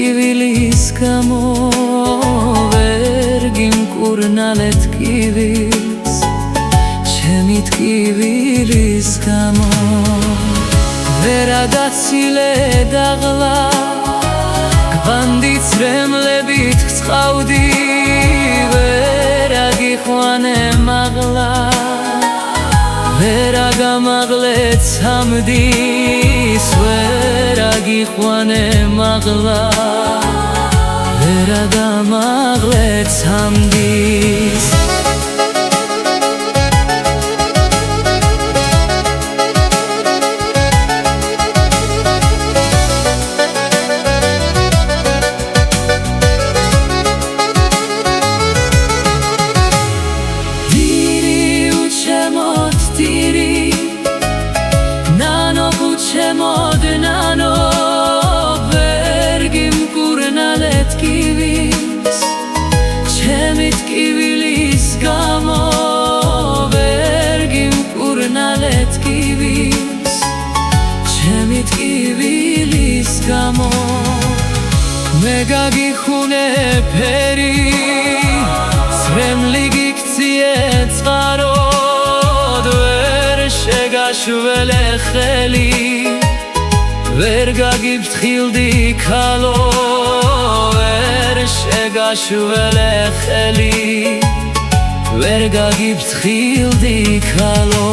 ტკივილის გამო ვერ გიმკურნალე ტკივილს ჩემი ტკივილის გამო ვერა დაცილე დაღლა გვანდი ცრემლებით გწყავდი ვერა გიხვანე მაღლა ვერა გამაღლე ცამდის ვერა გიხვანე მაღლა ვერა გამაღლე ცამდის ჩემი ტკივილის გამო ვერ გიმკურნალე ტკივილს ჩემი ტკივილის გამო მე გაგიხუნე ფერი ცრემლი გიქციე წყაროდ ვერ შეგაშველე ხელი ვერ გაგიფრთხილდი ქალო ვერ შეგაშველე ხელი ვერ გაგიფრთხილდი ქალო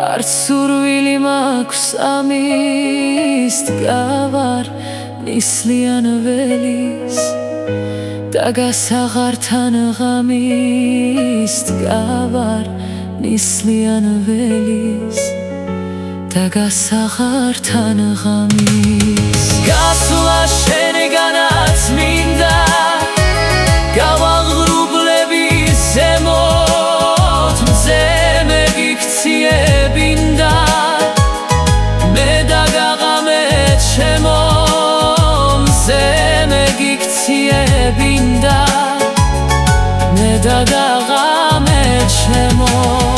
არც სურვილი მაქვს ამის დგავარ ნისლიან ველის და გასაღართან ღამის დგავარ ნისლიან ველის და გასაღართან ღამის გასვლა შენგანაც მინდა გავაღრუბლები ზემოთ მზე მე გიქციე ბინდა მე დაგაღამე ჩემო მზე მე გიქციე ბინდა მე დაგაღამე ჩემო